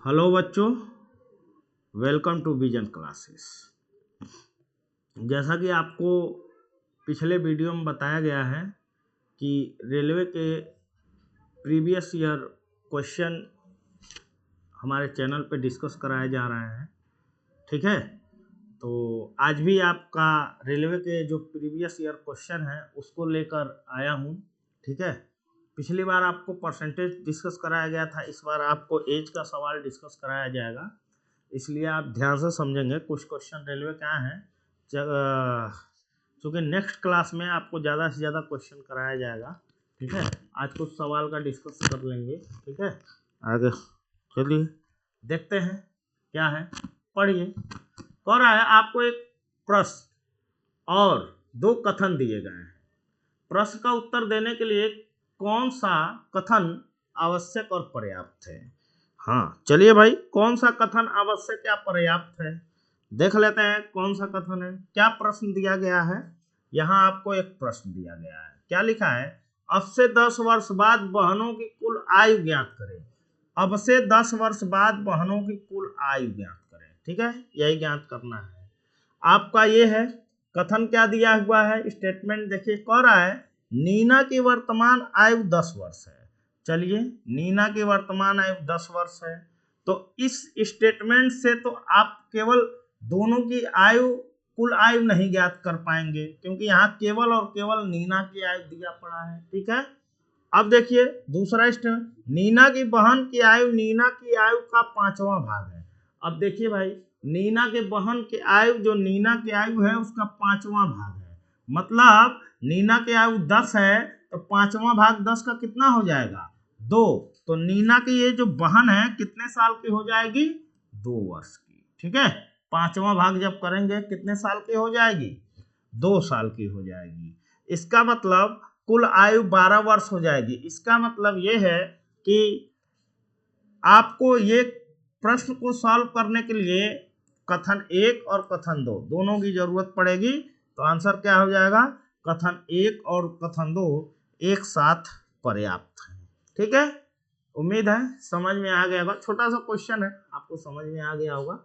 Hello बच्चों, welcome to vision classes. जैसा कि आपको पिछले वीडियो में बताया गया है कि रेलवे के प्रीवियस ईयर क्वेश्चन हमारे चैनल पे डिस्कस कराए जा रहे हैं। ठीक है, तो आज भी आपका रेलवे के जो प्रीवियस ईयर क्वेश्चन है उसको लेकर आया हूँ। ठीक है, पिछली बार आपको परसेंटेज डिस्कस कराया गया था, इस बार आपको एज का सवाल डिस्कस कराया जाएगा, इसलिए आप ध्यान से समझेंगे। कुछ क्वेश्चन रेलवे क्या हैं, क्योंकि नेक्स्ट क्लास में आपको ज़्यादा से ज़्यादा क्वेश्चन कराया जाएगा। ठीक है, आज कुछ सवाल का डिस्कस कर लेंगे। ठीक है, आगे चलिए देखते हैं क्या है, पढ़िए। कह रहा है आपको एक प्रश्न और दो कथन दिए गए हैं। प्रश्न का उत्तर देने के लिए कौन सा कथन आवश्यक और पर्याप्त है? हाँ चलिए भाई, कौन सा कथन आवश्यक या पर्याप्त है देख लेते हैं। कौन सा कथन है, क्या प्रश्न दिया गया है? यहाँ आपको एक प्रश्न दिया गया है, क्या लिखा है? अब से 10 वर्ष बाद बहनों की कुल आयु ज्ञात करें। अब से 10 वर्ष बाद बहनों की कुल आयु ज्ञात करें। ठीक है, यही ज्ञात करना है आपका। ये है कथन, क्या दिया हुआ है स्टेटमेंट, देखिए कह रहा है नीना की वर्तमान आयु 10 वर्ष है। चलिए, नीना की वर्तमान आयु 10 वर्ष है, तो इस स्टेटमेंट से तो आप केवल दोनों की आयु, कुल आयु नहीं ज्ञात कर पाएंगे, क्योंकि यहाँ केवल और केवल नीना की आयु दिया पड़ा है। ठीक है, अब देखिए दूसरा स्टेटमेंट, नीना की बहन की आयु नीना की आयु का 5वां भाग है। अब देखिए भाई, नीना के बहन की आयु, जो नीना की आयु है उसका 5वां भाग है, मतलब नीना की आयु 10 है तो 5वां भाग 10 का कितना हो जाएगा? 2। तो नीना की ये जो बहन है कितने साल की हो जाएगी? 2 वर्ष की। ठीक है, 5वां भाग जब करेंगे कितने साल की हो जाएगी? 2 साल की हो जाएगी। इसका मतलब कुल आयु 12 वर्ष हो जाएगी। इसका मतलब ये है कि आपको ये प्रश्न को सॉल्व करने के लिए कथन 1 और कथन 2 दोनों की जरूरत पड़ेगी। तो आंसर क्या हो जाएगा? कथन 1 और कथन 2 एक साथ पर्याप्त है। ठीक है, उम्मीद है समझ में आ गया होगा। छोटा सा क्वेश्चन है, आपको समझ में आ गया होगा।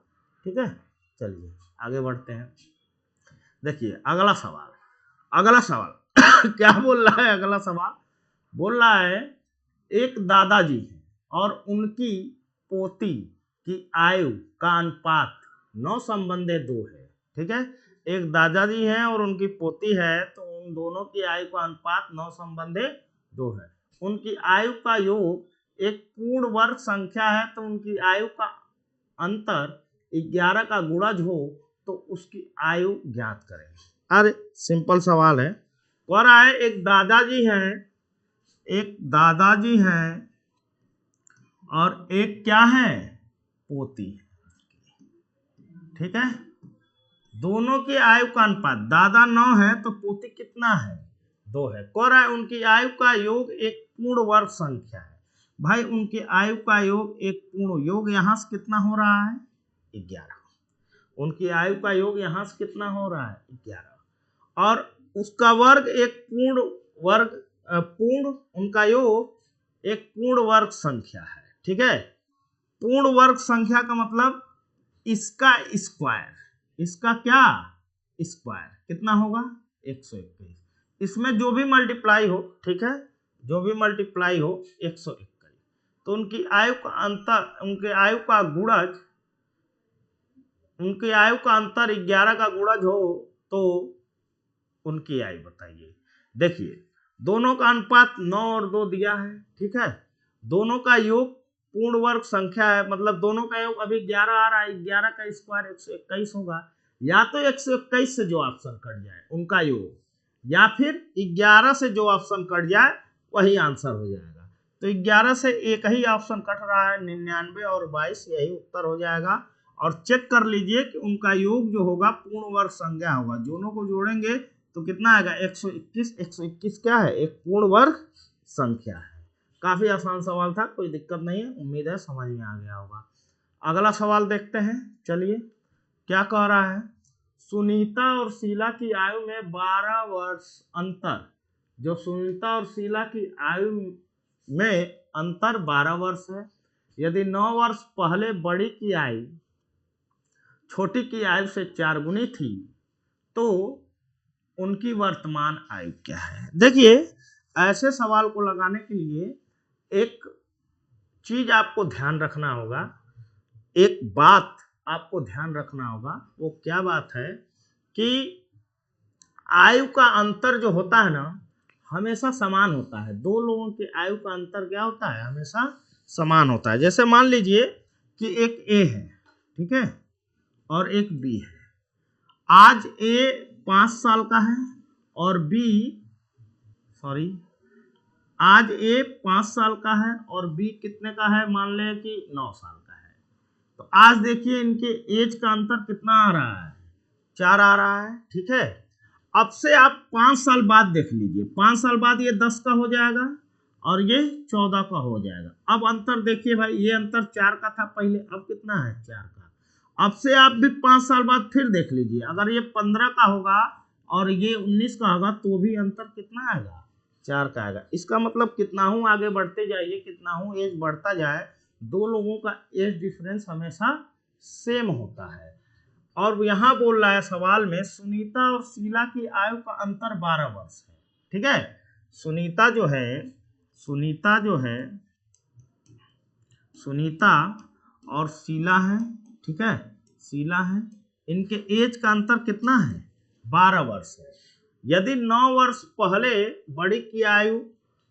ठीक है, चलिए आगे बढ़ते हैं। देखिए अगला सवाल क्या बोल रहा है? अगला सवाल बोल रहा है एक दादाजी है और उनकी पोती की आयु का अनुपात 9/2 है। ठीक है, एक दादाजी है और उनकी पोती है, तो उन दोनों की आयु का अनुपात 9/2 है। उनकी आयु का योग एक पूर्ण वर्ग संख्या है, तो उनकी आयु का अंतर 11 का गुणज हो तो उसकी आयु ज्ञात करें। अरे सिंपल सवाल है। कह रहा है एक दादाजी हैं और एक क्या है? पोती है। ठीक है, दोनों की आयु का अनुपात, दादा 9 है तो पोती कितना है? 2 है। कह रहा है उनकी आयु का योग एक पूर्ण वर्ग संख्या है। भाई उनकी आयु का योग एक पूर्ण योग यहां से कितना हो रहा है? 11। उनकी आयु का योग यहां से कितना हो रहा है? 11, और उसका वर्ग एक पूर्ण उनका योग एक पूर्ण वर्ग संख्या है। ठीक है, पूर्ण वर्ग संख्या का मतलब इसका स्क्वायर, इसका क्या स्क्वायर कितना होगा? 121। इसमें जो भी मल्टीप्लाई हो, ठीक है, जो भी मल्टीप्लाई हो 121, तो उनकी आयु का अंतर, उनके आयु का गुणज, उनकी आयु का अंतर 11 का गुणज हो तो उनकी आयु बताइए। देखिए दोनों का अनुपात 9 और 2 दिया है। ठीक है, दोनों का योग पूर्ण वर्ग संख्या है, मतलब दोनों का योग अभी 11 आ रहा है, 11 का स्क्वायर 121 होगा। या तो 121 से जो ऑप्शन कट जाए उनका योग, या फिर 11 से जो ऑप्शन कट जाए वही आंसर हो जाएगा। तो 11 से एक ही ऑप्शन कट रहा है, 99 और 22, यही उत्तर हो जाएगा। और चेक कर लीजिए कि उनका योग जो होगा पूर्ण वर्ग संख्या होगा, दोनों को जोड़ेंगे तो कितना आएगा? 121। 121 क्या है? एक पूर्ण वर्ग संख्या है। काफी आसान सवाल था, कोई दिक्कत नहीं है, उम्मीद है समझ में आ गया होगा। अगला सवाल देखते हैं, चलिए क्या कह रहा है? सुनीता और शीला की आयु में 12 वर्ष अंतर, जो सुनीता और शीला की आयु में अंतर 12 वर्ष है, यदि 9 वर्ष पहले बड़ी की आयु छोटी की आयु से 4 गुनी थी तो उनकी वर्तमान आयु क्या है। देखिए, ऐसे सवाल को लगाने के लिए एक चीज आपको ध्यान रखना होगा, एक बात आपको ध्यान रखना होगा। वो क्या बात है कि आयु का अंतर जो होता है ना, हमेशा समान होता है। दो लोगों की आयु का अंतर क्या होता है, हमेशा समान होता है। जैसे मान लीजिए कि एक ए है, ठीक है, और एक बी है। आज ए 5 साल का है और बी आज ए 5 साल का है और बी कितने का है, मान ले कि 9 साल का है। तो आज देखिए इनके एज का अंतर कितना आ रहा है, 4 आ रहा है, ठीक है। अब से आप 5 साल बाद देख लीजिए, 5 साल बाद ये 10 का हो जाएगा और ये 14 का हो जाएगा। अब अंतर देखिए भाई, ये अंतर 4 का था पहले, अब कितना है, 4 का। अब से आप भी 5 साल बाद फिर देख लीजिए, अगर ये 15 का होगा और ये 19 का होगा तो भी अंतर कितना आएगा, 4 का आएगा। इसका मतलब कितना हूँ आगे बढ़ते जाइए, कितना हूँ एज बढ़ता जाए, दो लोगों का एज डिफरेंस हमेशा सेम होता है। और यहाँ बोल रहा है सवाल में, सुनीता और शीला की आयु का अंतर 12 वर्ष है, ठीक है। सुनीता और शीला है, ठीक है, शीला है, इनके एज का अंतर कितना है, 12 वर्ष है। यदि 9 वर्ष पहले बड़ी की आयु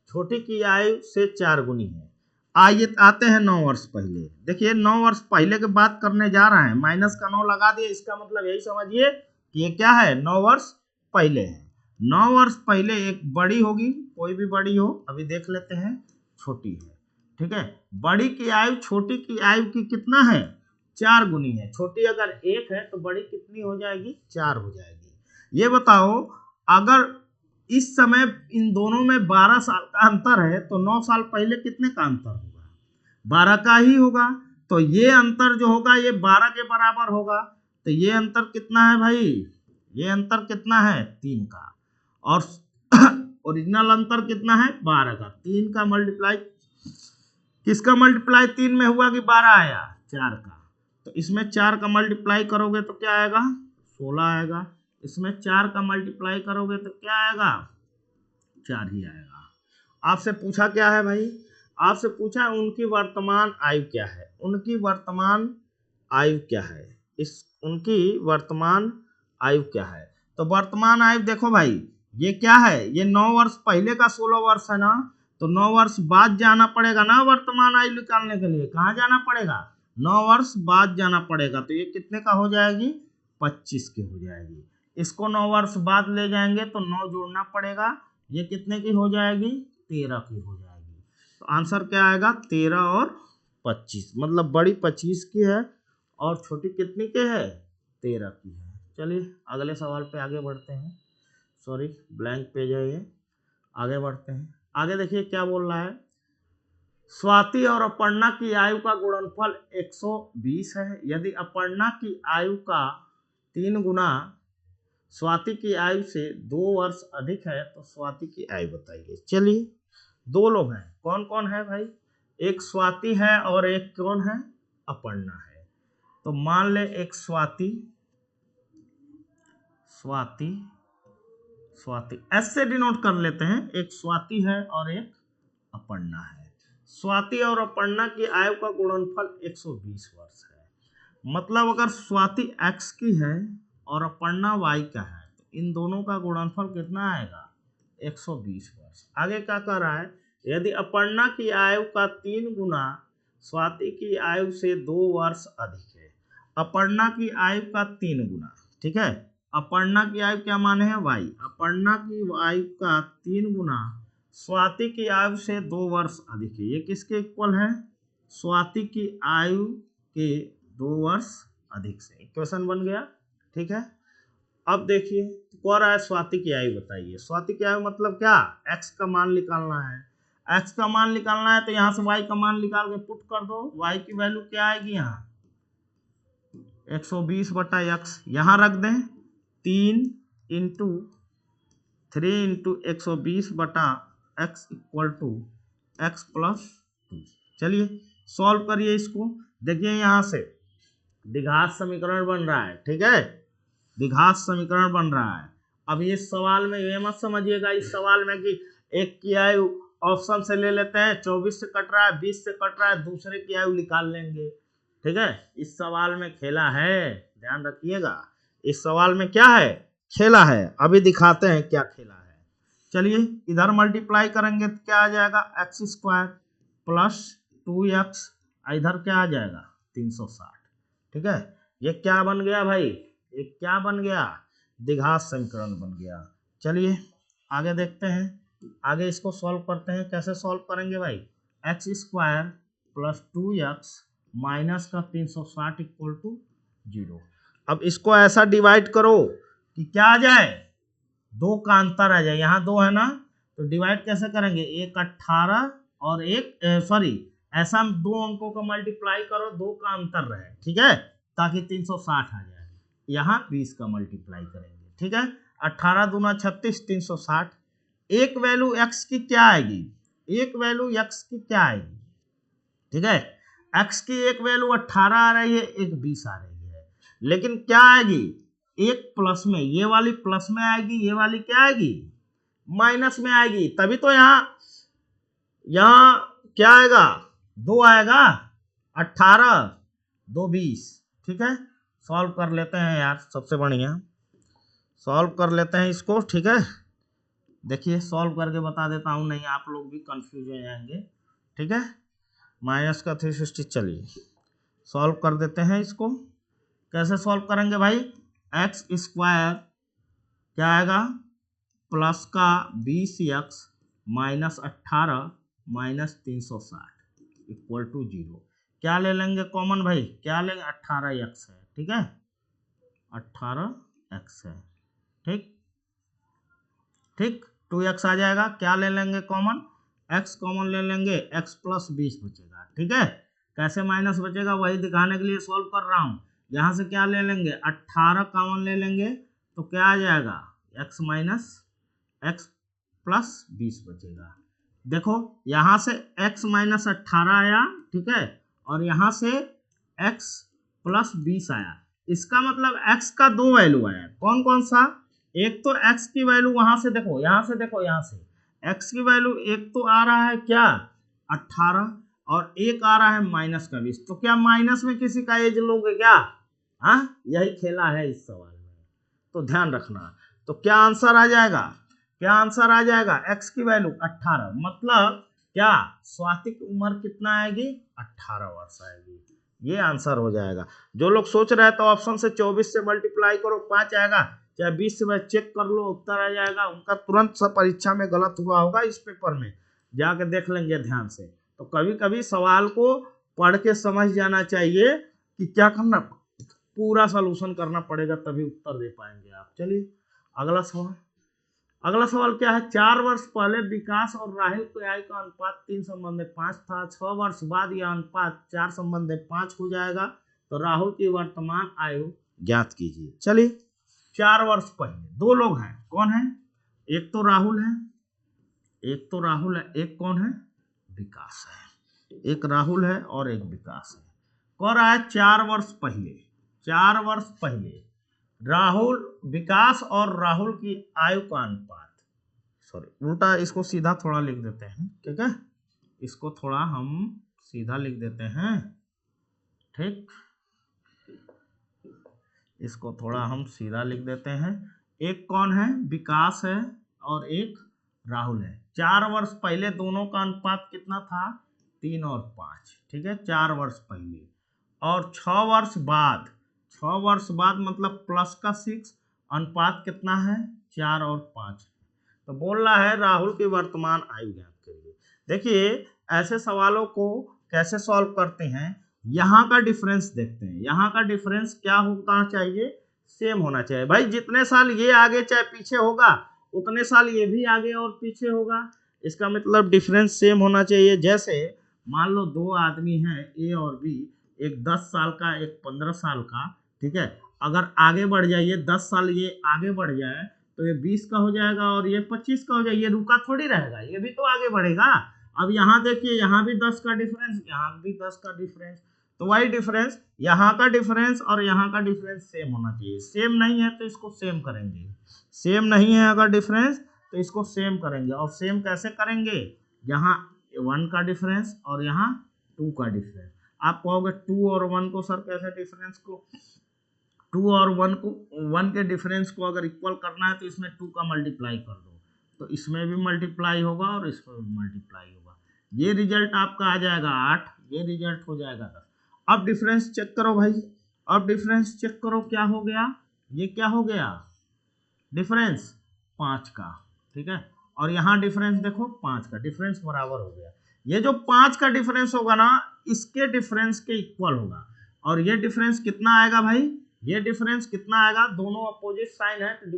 छोटी की आयु से 4 गुनी है। आइए आते हैं 9 वर्ष पहले। देखिए 9 वर्ष पहले की बात करने जा रहे हैं, माइनस का 9 लगा दिए, इसका मतलब यही समझिए कि ये क्या है, 9 वर्ष पहले है। 9 वर्ष पहले एक बड़ी होगी, कोई भी बड़ी हो, अभी देख लेते हैं, छोटी है, ठीक है। बड़ी की आयु छोटी की आयु की कितना है, 4 गुनी है। छोटी अगर 1 है तो बड़ी कितनी हो जाएगी, 4 हो जाएगी। ये बताओ, अगर इस समय इन दोनों में 12 साल का अंतर है तो 9 साल पहले कितने का अंतर होगा, 12 का ही होगा। तो ये अंतर जो होगा ये 12 के बराबर होगा। तो ये अंतर कितना है भाई, ये अंतर कितना है, 3 का। और ओरिजिनल अंतर कितना है, 12 का। 3 का मल्टीप्लाई किसका मल्टीप्लाई 3 में हुआ कि 12 आया, 4 का। तो इसमें 4 का मल्टीप्लाई करोगे तो क्या आएगा, 16 आएगा। इसमें 4 का मल्टीप्लाई करोगे तो क्या आएगा, 4 ही आएगा। आपसे पूछा क्या है भाई, आपसे पूछा है उनकी वर्तमान आयु क्या है, उनकी वर्तमान आयु क्या है, उनकी वर्तमान आयु क्या है। तो वर्तमान आयु देखो भाई, ये क्या है, ये 9 वर्ष पहले का 16 वर्ष है ना, तो 9 वर्ष बाद जाना पड़ेगा ना वर्तमान आयु निकालने के लिए। कहाँ जाना पड़ेगा, 9 वर्ष बाद जाना पड़ेगा। तो ये कितने का हो जाएगी, 25 की हो जाएगी। इसको 9 वर्ष बाद ले जाएंगे तो 9 जोड़ना पड़ेगा, ये कितने की हो जाएगी, 13 की हो जाएगी। तो आंसर क्या आएगा, 13 और 25, मतलब बड़ी 25 की है और छोटी कितनी की है, 13 की है। चलिए अगले सवाल पे आगे बढ़ते हैं। सॉरी ब्लैंक पेज है ये, आगे बढ़ते हैं। आगे देखिए क्या बोल रहा है, स्वाति और अपर्णा की आयु का गुणनफल 120 है। यदि अपर्णा की आयु का 3 गुना स्वाति की आयु से 2 वर्ष अधिक है तो स्वाति की आयु बताइए। चलिए 2 लोग हैं, कौन कौन है भाई, एक स्वाति है और एक कौन है, अपर्णा है। तो मान ले एक स्वाति ऐसे डिनोट कर लेते हैं, एक स्वाति है और एक अपर्णा है। स्वाति और अपर्णा की आयु का गुणनफल 120 वर्ष है। मतलब अगर स्वाति x की है और अपर्णा y का है तो इन दोनों का गुणनफल कितना आएगा, 120 वर्ष। आगे क्या कर रहा है, यदि अपर्णा की आयु का 3 गुना स्वाति की आयु से 2 वर्ष अधिक है। अपर्णा की आयु का 3 गुना, ठीक है, अपर्णा की आयु क्या माने हैं, y। अपर्णा की आयु का 3 गुना स्वाति की आयु से 2 वर्ष अधिक है। ये किसके इक्वल है, स्वाति की आयु के 2 वर्ष अधिक से। इक्वेशन बन गया, ठीक है। अब देखिए कह रहा है स्वाति की आयु बताइए। स्वाति की आयु मतलब क्या, x का मान निकालना है। x का मान निकालना है तो यहाँ से y का मान निकाल के पुट कर दो। y की वैल्यू क्या आएगी, यहाँ 120/x यहाँ रख दें, 3 × 3 × 120/x = x + 2। चलिए सॉल्व करिए इसको। देखिए यहाँ से द्विघात समीकरण बन रहा है, ठीक है, द्विघात समीकरण बन रहा है। अब ये सवाल में ये मत समझिएगा इस सवाल में कि एक की आयु ऑप्शन से ले लेते हैं 24 से कट रहा है, 20 से कट रहा है, दूसरे की आयु निकाल लेंगे, ठीक है। इस सवाल में खेला है, ध्यान रखिएगा, इस सवाल में क्या है, खेला है। अभी दिखाते हैं क्या खेला है। चलिए इधर मल्टीप्लाई करेंगे तो क्या आ जाएगा, एक्स स्क्वायर प्लस 2x, इधर क्या आ जाएगा 360, ठीक है। ये क्या बन गया भाई, ये क्या बन गया, द्विघात समीकरण बन गया। चलिए आगे देखते हैं, आगे इसको सॉल्व करते हैं। कैसे सॉल्व करेंगे भाई, x square plus 2x minus का 360 इक्वल टू 0। अब इसको ऐसा डिवाइड करो कि क्या आ जाए, 2 का अंतर आ जाए। यहाँ 2 है ना, तो डिवाइड कैसे करेंगे, एक 18 और एक ऐसा 2 अंकों का मल्टीप्लाई करो, 2 का अंतर रहे, ठीक है, ताकि 360 आ जाए। यहाँ 20 का मल्टीप्लाई करेंगे, ठीक है, 18 दूना 36, 360। एक वैल्यू x की क्या आएगी, एक वैल्यू x की क्या आएगी, ठीक है, x की एक वैल्यू 18 आ रही है, एक 20 आ रही है, लेकिन क्या आएगी, एक प्लस में, ये वाली प्लस में आएगी, ये वाली क्या आएगी, माइनस में आएगी। तभी तो यहाँ क्या आएगा, 2 आएगा, 18 2 20, ठीक है। सॉल्व कर लेते हैं यार, सबसे बढ़िया सॉल्व कर लेते हैं इसको, ठीक है। देखिए सॉल्व करके बता देता हूँ, नहीं आप लोग भी कंफ्यूज हो जाएंगे, ठीक है। माइनस का 360, चलिए सॉल्व कर देते हैं इसको। कैसे सॉल्व करेंगे भाई, एक्स स्क्वायर क्या आएगा, प्लस का 20x minus 18 minus 360 equal to 0। क्या ले लेंगे कॉमन भाई, क्या लेंगे, 18x है, ठीक है, 18x है, ठीक ठीक, 2x आ जाएगा। क्या ले लेंगे कॉमन, x कॉमन ले लेंगे, x प्लस 20 बचेगा, ठीक है। कैसे माइनस बचेगा वही दिखाने के लिए सॉल्व कर रहा हूँ। यहाँ से क्या ले लेंगे, 18 कॉमन ले लेंगे तो क्या आ जाएगा, x माइनस x प्लस 20 बचेगा। देखो यहाँ से x माइनस 18 आया, ठीक है, और यहाँ से x प्लस 20 आया। इसका मतलब x का 2 वैल्यू आया, कौन कौन सा, एक तो x की वैल्यू वहां से देखो, यहाँ से देखो, यहाँ से x की वैल्यू एक तो आ रहा है क्या 18 और एक आ रहा है माइनस का 20। तो क्या माइनस में किसी का एज लोगे क्या, हाँ यही खेला है इस सवाल में, तो ध्यान रखना। तो क्या आंसर आ जाएगा, क्या आंसर आ जाएगा, x की वैल्यू 18, मतलब क्या स्वाति की उम्र कितना आएगी, 18 वर्ष आएगी, ये आंसर हो जाएगा। जो लोग सोच रहे हैं तो ऑप्शन से 24 से मल्टीप्लाई करो 5 आएगा, चाहे 20 से चेक कर लो उत्तर आ जाएगा। उनका तुरंत सा परीक्षा में गलत हुआ होगा, इस पेपर में जाके देख लेंगे ध्यान से। तो कभी कभी सवाल को पढ़ के समझ जाना चाहिए कि क्या करना, पूरा सॉल्यूशन करना पड़ेगा तभी उत्तर दे पाएंगे आप। चलिए अगला सवाल, अगला सवाल क्या है, 4 वर्ष पहले विकास और राहुल के आयु का अनुपात 3 संबंध 5 था, 6 वर्ष बाद यह अनुपात 4 संबंध 5 हो जाएगा, तो राहुल की वर्तमान आयु ज्ञात कीजिए। चलिए 4 वर्ष पहले 2 लोग हैं, कौन है, एक तो राहुल है, एक तो राहुल है, एक कौन है, विकास है, एक राहुल है और एक विकास है। कह रहा है 4 वर्ष पहले, 4 वर्ष पहले राहुल, विकास और राहुल की आयु का अनुपात, सॉरी उल्टा इसको सीधा थोड़ा लिख देते हैं, ठीक है, इसको थोड़ा हम सीधा लिख देते हैं, ठीक, इसको थोड़ा हम सीधा लिख देते हैं। एक कौन है, विकास है और एक राहुल है। 4 वर्ष पहले दोनों का अनुपात कितना था, 3 और 5, ठीक है, 4 वर्ष पहले। और 6 वर्ष बाद, 6 वर्ष बाद मतलब प्लस का 6, अनुपात कितना है, 4 और 5। तो बोल रहा है राहुल की वर्तमान आयु ज्ञात करिए। देखिए ऐसे सवालों को कैसे सॉल्व करते हैं, यहाँ का डिफरेंस देखते हैं। यहाँ का डिफरेंस क्या होना चाहिए, सेम होना चाहिए भाई। जितने साल ये आगे चाहे पीछे होगा उतने साल ये भी आगे और पीछे होगा, इसका मतलब डिफरेंस सेम होना चाहिए। जैसे मान लो 2 आदमी हैं ए और बी, एक 10 साल का एक 15 साल का, ठीक है, अगर आगे बढ़ जाइए 10 साल ये आगे बढ़ जाए तो ये 20 का हो जाएगा और ये 25 का हो जाए, ये रुका थोड़ी रहेगा, ये भी तो आगे बढ़ेगा। अब यहाँ देखिए, यहाँ भी 10 का डिफरेंस, यहाँ भी 10 का डिफरेंस, तो वही डिफरेंस, यहाँ का डिफरेंस और यहाँ का डिफरेंस सेम होना चाहिए। सेम नहीं है तो इसको सेम करेंगे, सेम नहीं है अगर डिफरेंस तो इसको सेम करेंगे। और सेम कैसे करेंगे, यहाँ 1 का डिफरेंस और यहाँ 2 का डिफरेंस। आप कहोगे 2 और 1 को सर कैसे डिफरेंस को, 2 और 1 के डिफरेंस को अगर इक्वल करना है तो इसमें 2 का मल्टीप्लाई कर दो, तो इसमें भी मल्टीप्लाई होगा और इसमें भी मल्टीप्लाई होगा। ये रिजल्ट आपका आ जाएगा 8, ये रिजल्ट हो जाएगा 10। अब डिफरेंस चेक करो भाई, अब डिफरेंस चेक करो क्या हो गया, ये क्या हो गया डिफरेंस 5 का, ठीक है। और यहाँ डिफरेंस देखो 5 का, डिफरेंस बराबर हो गया। ये जो 5 का डिफरेंस होगा ना, इसके डिफरेंस के इक्वल होगा। और ये डिफरेंस कितना आएगा भाई, ये डिफरेंस कितना आएगा, दोनों अपोजिट साइन है तो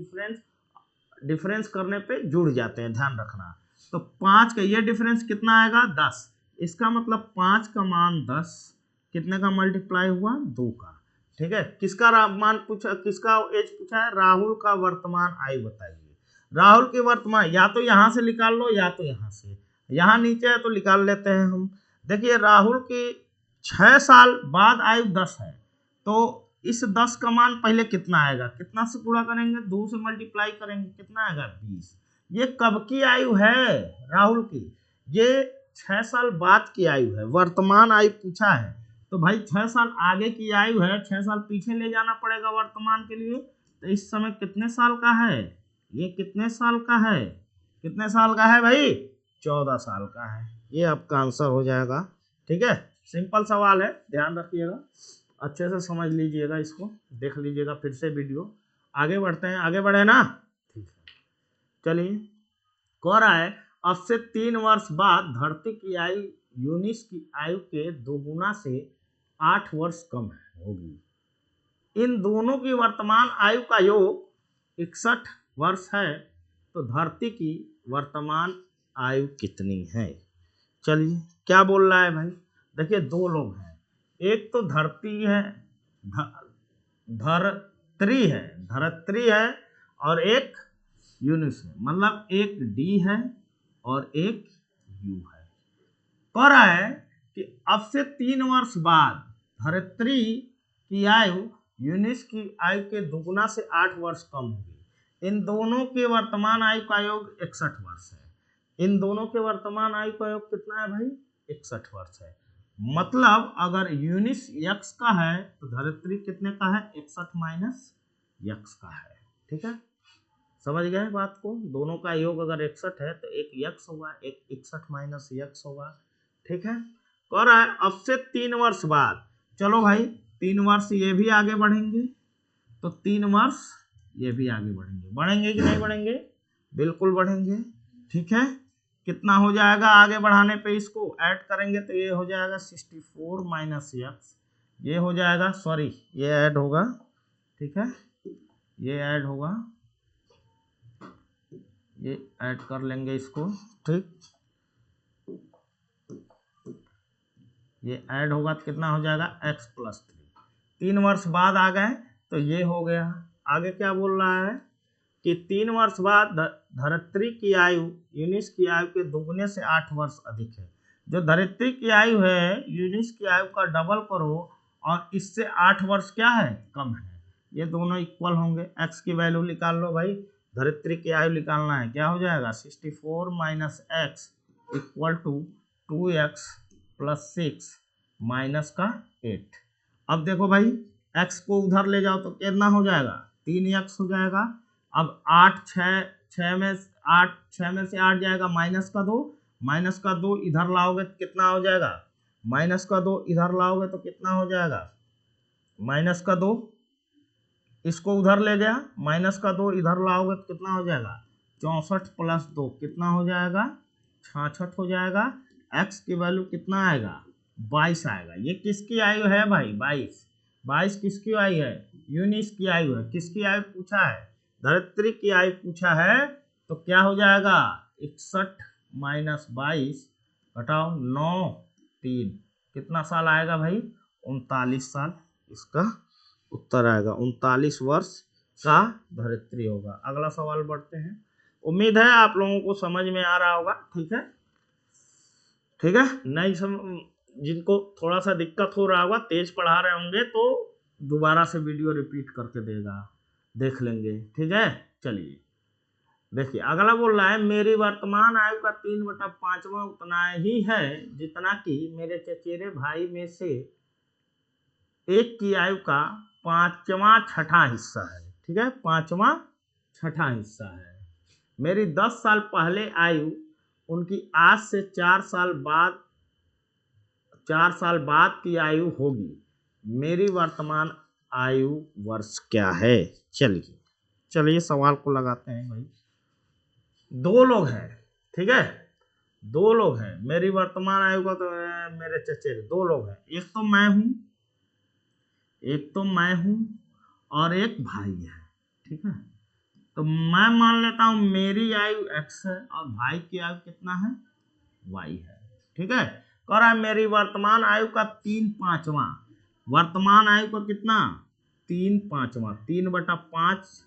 डिफरेंस करने पे जुड़ जाते हैं, ध्यान रखना। तो 5 का ये डिफरेंस कितना आएगा 10, इसका मतलब 5 का मान 10 कितने का मल्टीप्लाई हुआ 2 का, ठीक है। किसका मान पूछा, किसका एज पूछा है, राहुल का वर्तमान आयु बताइए। राहुल के वर्तमान, या तो यहाँ से निकाल लो या तो यहाँ से, यहाँ नीचे है तो निकाल लेते हैं हम। देखिए राहुल की 6 साल बाद आयु 10 है, तो इस 10 का मान पहले कितना आएगा, कितना से गुणा करेंगे, 2 से मल्टीप्लाई करेंगे, कितना आएगा 20। ये कब की आयु है राहुल की, ये 6 साल बाद की आयु है, वर्तमान आयु पूछा है। तो भाई 6 साल आगे की आयु है, 6 साल पीछे ले जाना पड़ेगा वर्तमान के लिए। तो इस समय कितने साल का है, ये कितने साल का है, कितने साल का है भाई 14 साल का है। ये आपका आंसर हो जाएगा, ठीक है। सिंपल सवाल है, ध्यान रखिएगा, अच्छे से समझ लीजिएगा, इसको देख लीजिएगा फिर से वीडियो। आगे बढ़ते हैं, आगे बढ़े ना, ठीक है। चलिए, कह रहा है अब से 3 वर्ष बाद धरती की आयु यूनिस की आयु के 2 गुना से 8 वर्ष कम होगी। इन दोनों की वर्तमान आयु का योग 61 वर्ष है, तो धरती की वर्तमान आयु कितनी है। चलिए क्या बोल रहा है भाई, देखिए 2 लोग हैं, एक तो धरती है, धरत्री है और एक यूनिस है, मतलब एक डी है और एक यू है। कह रहा है कि अब से 3 वर्ष बाद धरित्री की आयु यूनिस की आयु के 2 गुना से 8 वर्ष कम होगी। इन दोनों के वर्तमान आयु का योग 61 वर्ष है। इन दोनों के वर्तमान आयु का योग कितना है भाई 61 वर्ष है। मतलब अगर यूनिस यक्स का है तो धरित्री कितने का है 61 माइनस यक्स का है, ठीक है। समझ गए बात को, दोनों का योग अगर 61 है तो एक यक्स होगा, एक 61 माइनस यक्स होगा, ठीक है। कह रहा है अब से 3 वर्ष बाद, चलो भाई 3 वर्ष ये भी आगे बढ़ेंगे, तो 3 वर्ष ये भी आगे बढ़ेंगे, बढ़ेंगे कि नहीं बढ़ेंगे, बिल्कुल बढ़ेंगे, ठीक है। कितना हो जाएगा आगे बढ़ाने पे, इसको ऐड करेंगे तो ये हो जाएगा 64 माइनस यक्स, ये हो जाएगा, सॉरी ये ऐड होगा, ठीक है, ये ऐड होगा, ये ऐड कर लेंगे इसको, ठीक, ये ऐड होगा तो कितना हो जाएगा x प्लस 3। 3 वर्ष बाद आ गए तो ये हो गया। आगे क्या बोल रहा है कि 3 वर्ष बाद धरित्री की आयु यूनिस की आयु के 2 गुने से 8 वर्ष अधिक है। जो धरित्री की आयु है यूनिस की आयु का डबल करो और इससे 8 वर्ष क्या है कम है, ये दोनों इक्वल होंगे। x की वैल्यू निकाल लो भाई, धरित्री की आयु निकालना है, क्या हो जाएगा 64 minus x equal to 2x plus 6 minus का 8। अब देखो भाई x को उधर ले जाओ तो कितना हो जाएगा 3x हो जाएगा। अब 6 में से 8 जाएगा माइनस का 2 इधर लाओगे तो कितना हो जाएगा, माइनस का 2 इधर लाओगे तो कितना हो जाएगा, माइनस का 2 इसको उधर ले गया, माइनस का 2 इधर लाओगे तो कितना हो जाएगा 64 प्लस 2 कितना हो जाएगा 66 हो जाएगा। x की वैल्यू कितना आएगा 22 आएगा। ये किसकी आयु है भाई 22 किसकी आयु है यूनिस की आयु है। किसकी आयु पूछा है धरित्री की आयु पूछा है, तो क्या हो जाएगा 61 माइनस 22 घटाओ 9 3 कितना साल आएगा भाई 39 साल, इसका उत्तर आएगा 39 वर्ष का धरित्री होगा। अगला सवाल बढ़ते हैं, उम्मीद है आप लोगों को समझ में आ रहा होगा, ठीक है। ठीक है, नहीं जिनको थोड़ा सा दिक्कत हो रहा होगा, तेज पढ़ा रहे होंगे तो दोबारा से वीडियो रिपीट करके देगा, देख लेंगे। ठीक है, चलिए देखिए अगला बोल रहा है मेरी वर्तमान आयु का 3/5 उतना ही है जितना कि मेरे चचेरे भाई में से एक की आयु का 5वां/6 हिस्सा है। ठीक है, 5वां/6 हिस्सा है। मेरी 10 साल पहले आयु उनकी आज से 4 साल बाद की आयु होगी। मेरी वर्तमान आयु वर्ष क्या है? चलिए सवाल को लगाते हैं भाई। 2 लोग हैं, ठीक है, 2 लोग हैं। मेरी वर्तमान आयु का तो मेरे चचेरे 2 लोग हैं, एक तो मैं हूं और एक भाई है। ठीक है, तो मैं मान लेता हूं मेरी आयु x है और भाई की आयु कितना है? y है। ठीक है, कह रहा है मेरी वर्तमान आयु का 3/5, वर्तमान आयु का कितना? 3/5, 3/5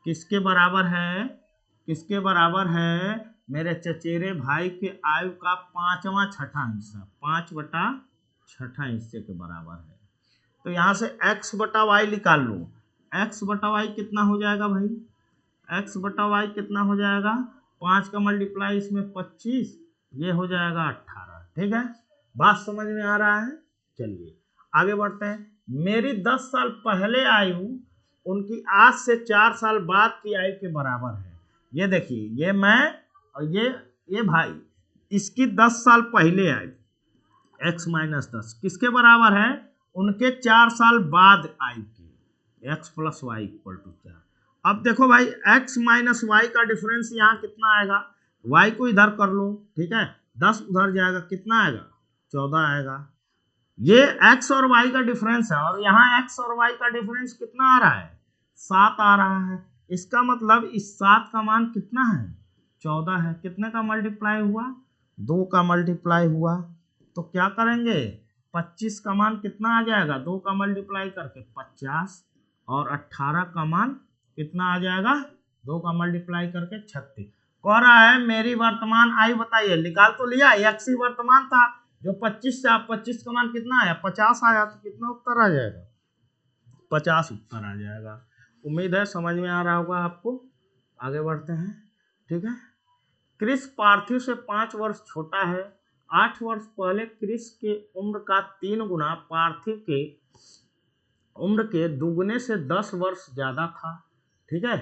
किसके बराबर है? किसके बराबर है? मेरे चचेरे भाई के आयु का 5वां/6 हिस्सा, 5/6 हिस्से के बराबर है। तो यहाँ से x/y निकाल लो। x/y कितना हो जाएगा भाई? x/y कितना हो जाएगा? 5 का मल्टीप्लाई इसमें 25, ये हो जाएगा 18। ठीक है, बात समझ में आ रहा है? चलिए आगे बढ़ते हैं। मेरी 10 साल पहले आयु उनकी आज से 4 साल बाद की आयु के बराबर है। ये देखिए, ये मैं और ये भाई, इसकी 10 साल पहले आयु x - 10 किसके बराबर है? उनके 4 साल बाद आयु की, x + y = 4। अब देखो भाई, x - y का डिफरेंस यहाँ कितना आएगा? y को इधर कर लो, ठीक है, 10 उधर जाएगा, कितना आएगा? 14 आएगा। ये x और y का डिफरेंस है और यहाँ x और y का डिफरेंस कितना आ रहा है? 7 आ रहा है। इसका मतलब इस 7 का मान कितना है? 14 है। कितने का मल्टीप्लाई हुआ? 2 का मल्टीप्लाई हुआ। तो क्या करेंगे? 25 का मान कितना आ जाएगा? 2 का मल्टीप्लाई करके 50, और 18 का मान कितना आ जाएगा? 2 का मल्टीप्लाई करके 36। कह रहा है मेरी वर्तमान आयु बताइए। निकाल तो लिया, x ही वर्तमान था, जो 25 से आप 25 का मान कितना आया? 50 आया। तो कितना उत्तर आ जाएगा? 50 उत्तर आ जाएगा। उम्मीद है समझ में आ रहा होगा आपको। आगे बढ़ते हैं। ठीक है, क्रिस पार्थिव से 5 वर्ष छोटा है। 8 वर्ष पहले क्रिस के उम्र का 3 गुना पार्थिव के उम्र के दुगने से 10 वर्ष ज्यादा था। ठीक है,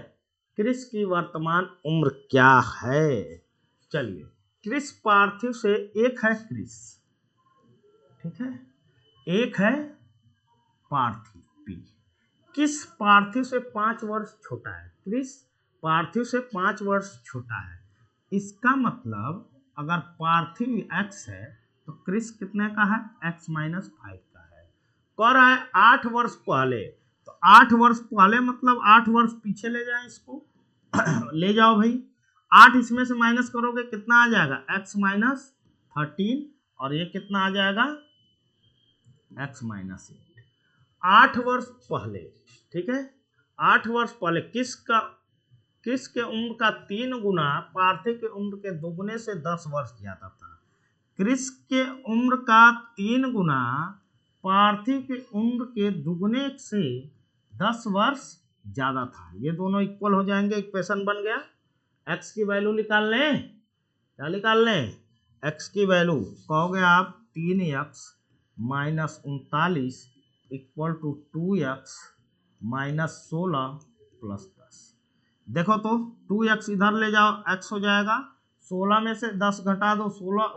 क्रिस की वर्तमान उम्र क्या है? चलिए, क्रिस पार्थिव से एक है क्रिस, ठीक है, एक है पार्थिव पी। किस पार्थिव से 5 वर्ष छोटा है? क्रिस पार्थिव से 5 वर्ष छोटा है। इसका मतलब अगर पार्थिव x है तो क्रिस कितने का है? x - 5 का है। कह रहा है 8 वर्ष पहले, तो 8 वर्ष पहले मतलब 8 वर्ष पीछे ले जाए इसको ले जाओ भाई। 8 इसमें से माइनस करोगे कितना आ जाएगा? x - 13, और ये कितना आ जाएगा? x - 8। 8 वर्ष पहले, ठीक है, 8 वर्ष पहले किस के उम्र का 3 गुना पार्थिव के उम्र के दुगने से 10 वर्ष ज्यादा था। क्रिस के उम्र का 3 गुना पार्थिव के उम्र के दुगने से 10 वर्ष ज्यादा था। ये दोनों इक्वल हो जाएंगे, इक्वेशन बन गया। x की वैल्यू निकाल लें। क्या निकाल लें? x की वैल्यू कहोगे आप 3x - 39 = 2x - 16 + 10। देखो तो 2x इधर ले जाओ, x हो जाएगा 16 में से 10 घटा दो,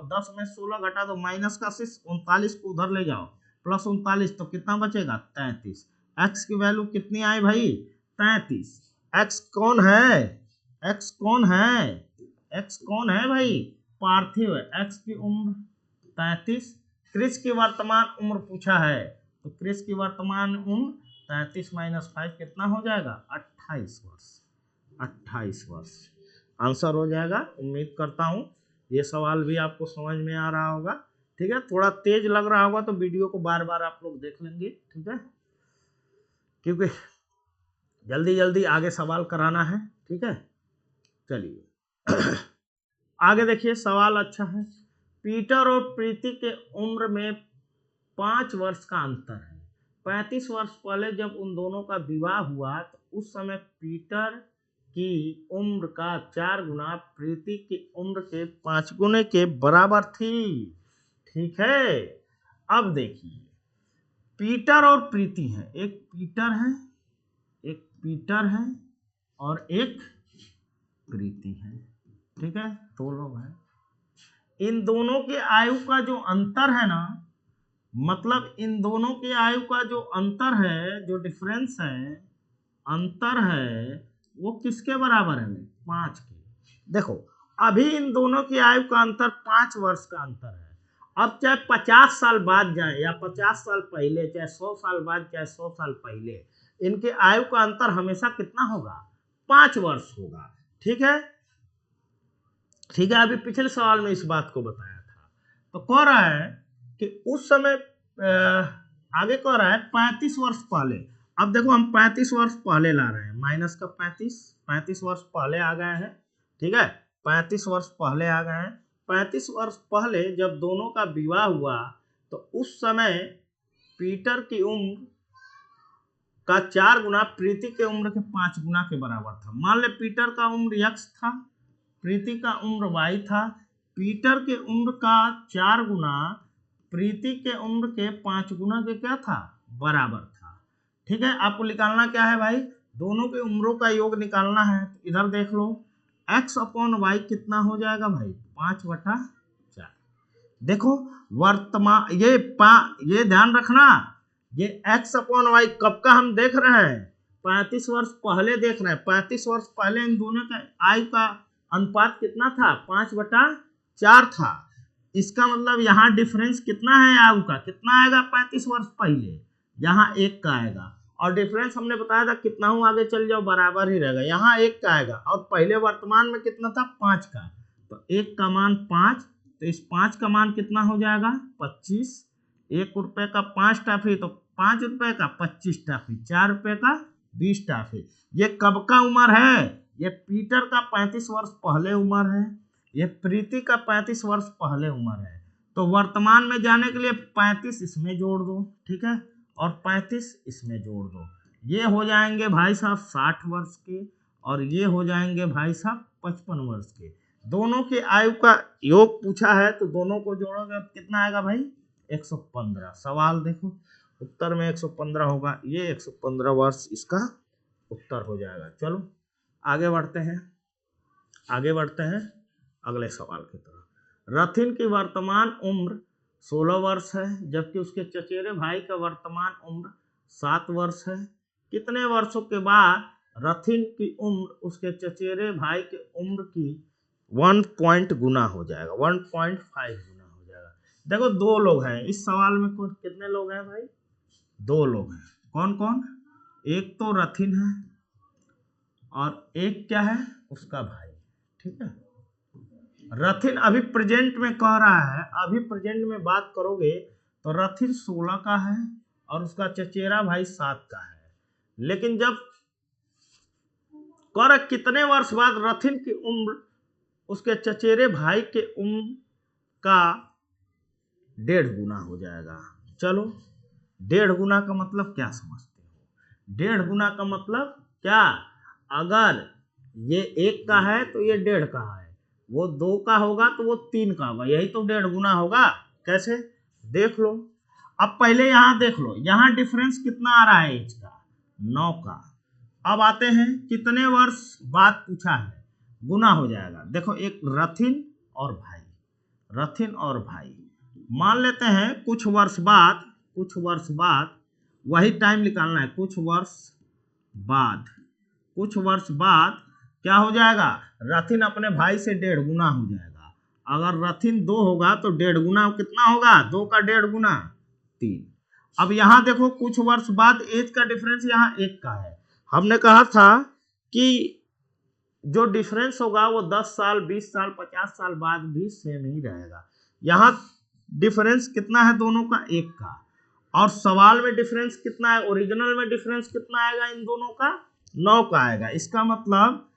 10 में 16 घटा दो, माइनस का 39 को उधर ले जाओ, प्लस 39, तो कितना बचेगा? 33। x की वैल्यू कितनी आई भाई? 33। x कौन है? x कौन है? x कौन है भाई? पार्थिव है। x की उम्र 33। क्रिस की वर्तमान उम्र पूछा है, तो क्रिस की वर्तमान उम्र 33 - 5 कितना हो जाएगा? 28 वर्ष। 28 वर्ष आंसर हो जाएगा। उम्मीद करता हूँ ये सवाल भी आपको समझ में आ रहा होगा। ठीक है, थोड़ा तेज लग रहा होगा तो वीडियो को बार बार आप लोग देख लेंगे, ठीक है, क्योंकि जल्दी जल्दी आगे सवाल कराना है। ठीक है, चलिए आगे देखिए, सवाल अच्छा है। पीटर और प्रीति के उम्र में 5 वर्ष का अंतर है। 35 वर्ष पहले जब उन दोनों का विवाह हुआ तो उस समय पीटर की उम्र का 4 गुना प्रीति की उम्र के 5 गुने के बराबर थी। ठीक है, अब देखिए पीटर और प्रीति है, एक पीटर है और एक प्रीति है। ठीक है, 2 लोग हैं। इन दोनों के आयु का जो अंतर है ना, मतलब इन दोनों के आयु का जो अंतर है, जो डिफरेंस है, अंतर है, वो किसके बराबर है? 5 के। देखो अभी इन दोनों की आयु का अंतर 5 वर्ष का अंतर है। अब चाहे 50 साल बाद जाए या 50 साल पहले, चाहे 100 साल बाद, चाहे 100 साल पहले, इनके आयु का अंतर हमेशा कितना होगा? 5 वर्ष होगा। ठीक है, अभी पिछले सवाल में इस बात को बताया था। तो कह रहा है कि उस समय आगे कह रहा है 35 वर्ष पहले। अब देखो हम 35 वर्ष पहले ला रहे हैं, माइनस का 35 वर्ष पहले आ गए हैं। ठीक है, 35 वर्ष पहले आ गए हैं। 35 वर्ष पहले जब दोनों का विवाह हुआ तो उस समय पीटर की उम्र का 4 गुना प्रीति के उम्र के 5 गुना के बराबर था। मान ले पीटर का उम्र x था, प्रीति का उम्र y था। पीटर के उम्र का 4 गुना प्रीति के उम्र के 5 गुना के क्या था? बराबर था। ठीक है, आपको निकालना क्या है भाई? दोनों के उम्रों का योग निकालना है। तो इधर देख लो, x अपॉन वाई कितना हो जाएगा भाई? 5/4। देखो वर्तमान ये ध्यान रखना, ये x अपॉन वाई कब का हम देख रहे हैं? 35 वर्ष पहले देख रहे हैं। 35 वर्ष पहले इन दोनों का आयु का अनुपात कितना था? 5/4 था। इसका मतलब यहाँ डिफरेंस कितना है आयु का? कितना आएगा? 35 वर्ष पहले यहाँ 1 का आएगा, और डिफरेंस हमने बताया था कितना हूँ, आगे चल जाओ बराबर ही रहेगा। यहाँ 1 का आएगा और पहले वर्तमान में कितना था? 5 का। तो 1 का मान 5, तो इस 5 का मान कितना हो जाएगा? 25। 1 रुपये का 5 टॉफी, तो 5 रुपये का 25 टॉफी, 4 रुपये का 20 टॉफी। ये कब का उम्र है? ये पीटर का 35 वर्ष पहले उम्र है, ये प्रीति का 35 वर्ष पहले उम्र है। तो वर्तमान में जाने के लिए 35 इसमें जोड़ दो, ठीक है, और 35 इसमें जोड़ दो। ये हो जाएंगे भाई साहब 60 वर्ष के, और ये हो जाएंगे भाई साहब 55 वर्ष के। दोनों के आयु का योग पूछा है, तो दोनों को जोड़ोगे कितना आएगा भाई? 115। सवाल देखो, उत्तर में 115 होगा। ये 115 वर्ष इसका उत्तर हो जाएगा। चलो आगे बढ़ते हैं अगले सवाल की तरफ। रथिन की वर्तमान उम्र 16 वर्ष है, जबकि उसके चचेरे भाई का वर्तमान उम्र 7 वर्ष है। कितने वर्षों के बाद रथिन की उम्र उसके चचेरे भाई के उम्र की 1 गुना हो जाएगा? 1.5 गुना हो जाएगा। देखो 2 लोग हैं इस सवाल में। कितने लोग हैं भाई? 2 लोग हैं। कौन कौन? एक तो रथिन है और एक क्या है? उसका भाई। ठीक है, रथिन अभी प्रेजेंट में कह रहा है, अभी प्रेजेंट में बात करोगे तो रथिन 16 का है और उसका चचेरा भाई 7 का है। लेकिन जब कर कितने वर्ष बाद रथिन की उम्र उसके चचेरे भाई के उम्र का 1.5 गुना हो जाएगा। चलो 1.5 गुना का मतलब क्या समझते हो? 1.5 गुना का मतलब क्या? अगर ये 1 का है तो ये 1.5 का है, वो 2 का होगा तो वो 3 का होगा, यही तो 1.5 गुना होगा। कैसे? देख लो। अब पहले यहाँ देख लो, यहाँ डिफरेंस कितना आ रहा है एज का? 9 का। अब आते हैं कितने वर्ष बाद पूछा है, गुना हो जाएगा। देखो एक रथिन और भाई, मान लेते हैं कुछ वर्ष बाद वही टाइम निकालना है। कुछ वर्ष बाद क्या हो जाएगा? रथिन अपने भाई से 1.5 गुना हो जाएगा। अगर रथिन 2 होगा तो 1.5 गुना कितना होगा? 2 का 1.5 गुना 3। अब यहाँ देखो कुछ वर्ष बाद एज का डिफरेंस यहाँ 1 का है। हमने कहा था कि जो डिफरेंस होगा वो 10 साल, 20 साल, 50 साल बाद भी सेम ही रहेगा। यहाँ डिफरेंस कितना है दोनों का? 1 का। और सवाल में डिफरेंस कितना है? ओरिजिनल में डिफरेंस कितना आएगा इन दोनों का? 9 का आएगा। इसका मतलब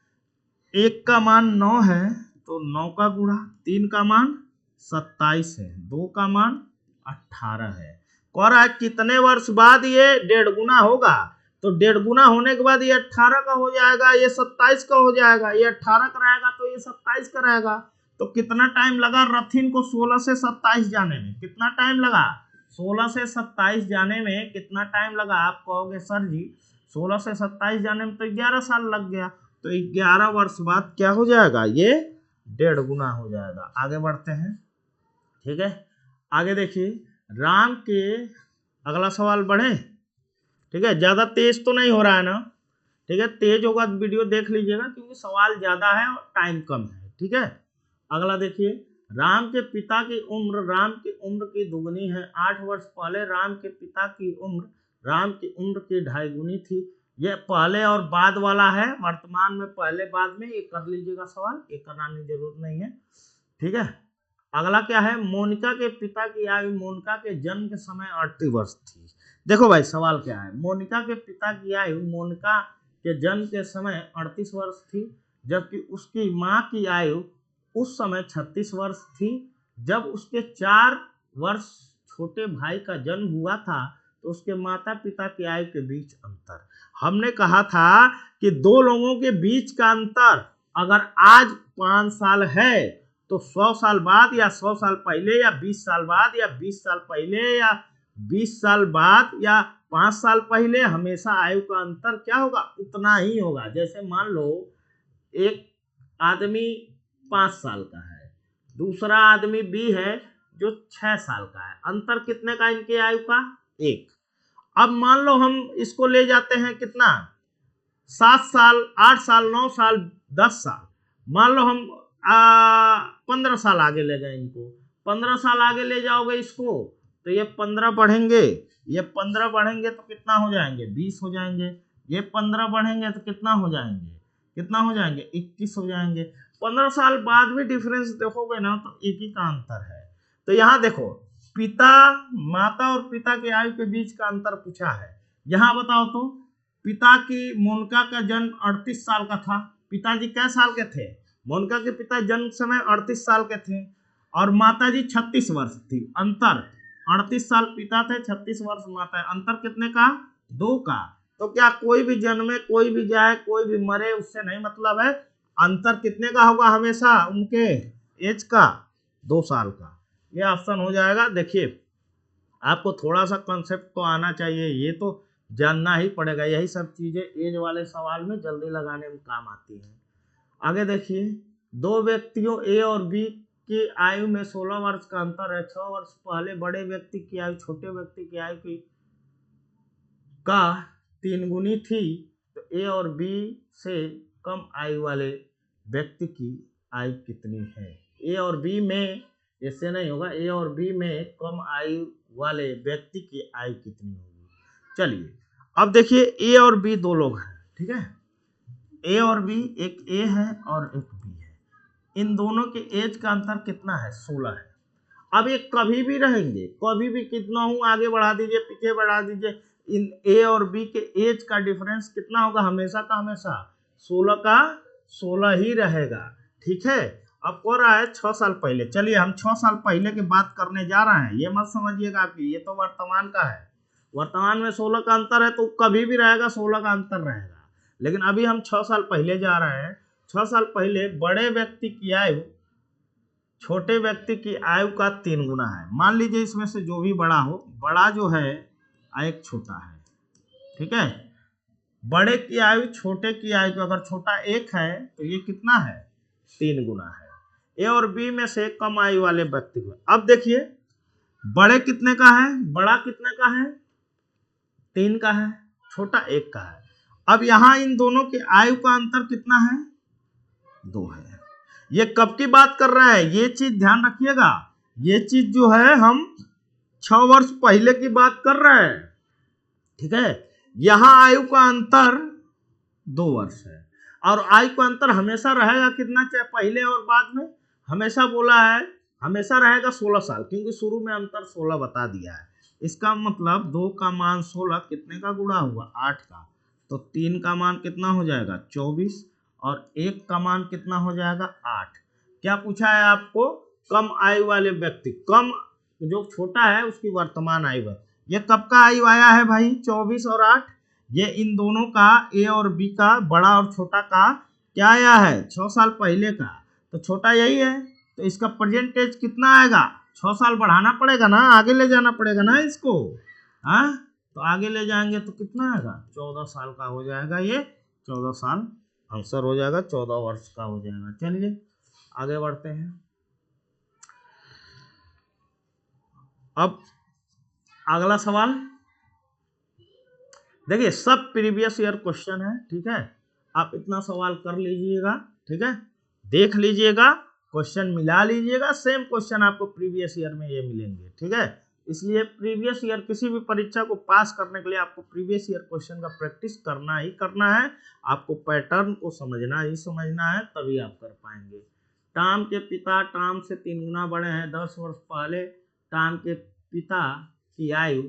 1 का मान 9 है तो 9 का गुणा, 3 का मान 27 है, 2 का मान 18 है। कह रहा है कितने वर्ष बाद ये 1.5 गुना होगा, तो 1.5 गुना होने के बाद ये 18 का हो जाएगा, ये 27 का हो जाएगा, ये 18 का रहेगा तो ये 27 का रहेगा। तो कितना टाइम लगा रथिन को 16 से 27 जाने में? कितना टाइम लगा 16 से 27 जाने में? कितना टाइम लगा? आप कहोगे सर जी 16 से 27 जाने में तो 11 साल लग गया। तो 11 वर्ष बाद क्या हो जाएगा? ये 1.5 गुना हो जाएगा। आगे बढ़ते हैं, ठीक है। आगे देखिए, राम के, अगला सवाल बढ़े, ठीक है। ज्यादा तेज तो नहीं हो रहा है ना, ठीक है। तेज होगा तो वीडियो देख लीजिएगा क्योंकि सवाल ज्यादा है और टाइम कम है, ठीक है। अगला देखिए, राम के पिता की उम्र राम की उम्र की दुगनी है। 8 वर्ष पहले राम के पिता की उम्र राम की उम्र की 2.5 गुनी थी। ये पहले और बाद वाला है, वर्तमान में पहले बाद में, ये कर लीजिएगा सवाल, ये कराने की जरूरत नहीं है, ठीक है। अगला क्या है, मोनिका के पिता की आयु मोनिका के जन्म के समय 38 वर्ष थी। देखो भाई सवाल क्या है, मोनिका के पिता की आयु मोनिका के जन्म के समय 38 वर्ष थी, जबकि उसकी माँ की आयु उस समय 36 वर्ष थी। जब उसके 4 वर्ष छोटे भाई का जन्म हुआ था तो उसके माता पिता की आयु के बीच अंतर। हमने कहा था कि दो लोगों के बीच का अंतर अगर आज 5 साल है तो 100 साल बाद या 100 साल पहले या 20 साल बाद या 20 साल पहले या 20 साल बाद या 5 साल पहले हमेशा आयु का अंतर क्या होगा? उतना ही होगा। जैसे मान लो एक आदमी 5 साल का है, दूसरा आदमी बी है जो 6 साल का है, अंतर कितने का इनके आयु का? 1। अब मान लो हम इसको ले जाते हैं कितना, 7 साल, 8 साल, 9 साल, 10 साल, मान लो हम 15 साल आगे ले गए इनको। 15 साल आगे ले जाओगे इसको तो ये 15 बढ़ेंगे, ये 15 बढ़ेंगे तो कितना हो जाएंगे? 20 हो जाएंगे। ये 15 बढ़ेंगे तो कितना हो जाएंगे? 21 हो जाएंगे। 15 साल बाद भी डिफरेंस देखोगे ना तो एक ही का अंतर है। तो यहाँ देखो, पिता, माता और पिता के आयु के बीच का अंतर पूछा है। यहाँ बताओ तो, पिता की मोनिका का जन्म 38 साल का था, पिताजी कै साल के थे? मोनिका के पिता जन्म समय 38 साल के थे और माताजी 36 वर्ष थी। अंतर 38 साल पिता थे, 36 वर्ष माता है। अंतर कितने का? 2 का। तो क्या कोई भी जन्मे, कोई भी जाए, कोई भी मरे, उससे नहीं मतलब है। अंतर कितने का होगा हमेशा? उनके एज का 2 साल का। ये ऑप्शन हो जाएगा। देखिए आपको थोड़ा सा कंसेप्ट तो आना चाहिए, ये तो जानना ही पड़ेगा। यही सब चीजें एज वाले सवाल में जल्दी लगाने में काम आती हैं। आगे देखिए, 2 व्यक्तियों ए और बी की आयु में 16 वर्ष का अंतर है। 6 वर्ष पहले बड़े व्यक्ति की आयु छोटे व्यक्ति की आयु की का 3 गुनी थी, तो ए और बी से कम आयु वाले व्यक्ति की आयु कितनी है? ए और बी में, ऐसे नहीं होगा, ए और बी में कम आयु वाले व्यक्ति की आयु कितनी होगी? चलिए अब देखिए, ए और बी 2 लोग हैं, ठीक है। ए और बी, एक ए है और एक बी है। इन दोनों के एज का अंतर कितना है? 16 है। अब ये कभी भी रहेंगे, कभी भी कितना हूँ, आगे बढ़ा दीजिए, पीछे बढ़ा दीजिए, इन ए और बी के एज का डिफरेंस कितना होगा? हमेशा का हमेशा 16 का 16 ही रहेगा, ठीक है। अब कह रहा है 6 साल पहले। चलिए हम 6 साल पहले की बात करने जा रहे हैं, ये मत समझिएगा कि ये तो वर्तमान का है। वर्तमान में 16 का अंतर है तो कभी भी रहेगा 16 का अंतर रहेगा। लेकिन अभी हम 6 साल पहले जा रहे हैं। 6 साल पहले बड़े व्यक्ति की आयु छोटे व्यक्ति की आयु का 3 गुना है। मान लीजिए इसमें से जो भी बड़ा हो, बड़ा जो है एक छोटा है, ठीक है। बड़े की आयु छोटे की आयु को, अगर छोटा 1 है तो ये कितना है? 3 गुना है। ए और बी में से कम आयु वाले व्यक्ति को। अब देखिए बड़े कितने का है? बड़ा कितने का है? 3 का है, छोटा 1 का है। अब यहाँ इन दोनों के आयु का अंतर कितना है? 2 है। ये कब की बात कर रहे हैं? ये चीज ध्यान रखिएगा, ये चीज जो है हम 6 वर्ष पहले की बात कर रहे हैं, ठीक है। यहाँ आयु का अंतर 2 वर्ष है और आयु का अंतर हमेशा रहेगा कितना, चाहे पहले और बाद में? हमेशा बोला है, हमेशा रहेगा 16 साल, क्योंकि शुरू में अंतर 16 बता दिया है। इसका मतलब 2 का मान 16 कितने का गुणा हुआ? 8 का। तो 3 का मान कितना हो जाएगा? 24 और 1 का मान कितना हो जाएगा? 8। क्या पूछा है आपको? कम आयु वाले व्यक्ति, कम जो छोटा है उसकी वर्तमान आयु है। ये कब का आयु आया है भाई? 24 और 8। ये इन दोनों का, ए और बी का, बड़ा और छोटा का क्या आया है? 6 साल पहले का। तो छोटा यही है, तो इसका प्रेजेंट एज कितना आएगा? 6 साल बढ़ाना पड़ेगा ना, आगे ले जाना पड़ेगा ना इसको। हाँ, तो आगे ले जाएंगे तो कितना आएगा? 14 साल का हो जाएगा। ये 14 साल आंसर हो जाएगा, 14 वर्ष का हो जाएगा। चलिए आगे बढ़ते हैं। अब अगला सवाल देखिए, सब प्रीवियस ईयर क्वेश्चन है, ठीक है। आप इतना सवाल कर लीजिएगा, ठीक है, देख लीजिएगा, क्वेश्चन मिला लीजिएगा, सेम क्वेश्चन आपको प्रीवियस ईयर में ये मिलेंगे, ठीक है। इसलिए प्रीवियस ईयर, किसी भी परीक्षा को पास करने के लिए आपको प्रीवियस ईयर क्वेश्चन का प्रैक्टिस करना ही करना है। आपको पैटर्न को समझना ही समझना है, तभी आप कर पाएंगे। टॉम के पिता टॉम से 3 गुना बड़े हैं। 10 वर्ष पहले टॉम के पिता की आयु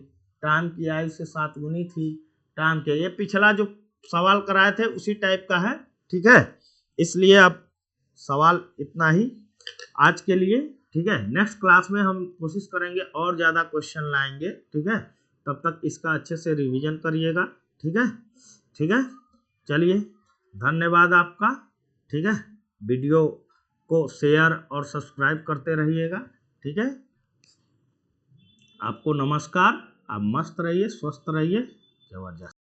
टॉम की आयु से 7 गुनी थी। टॉम के, ये पिछला जो सवाल कराए थे उसी टाइप का है, ठीक है। इसलिए आप सवाल इतना ही आज के लिए, ठीक है। नेक्स्ट क्लास में हम कोशिश करेंगे और ज़्यादा क्वेश्चन लाएंगे, ठीक है। तब तक इसका अच्छे से रिवीजन करिएगा, ठीक है, ठीक है। चलिए, धन्यवाद आपका, ठीक है। वीडियो को शेयर और सब्सक्राइब करते रहिएगा, ठीक है। आपको नमस्कार, आप मस्त रहिए, स्वस्थ रहिए, जबरदस्त।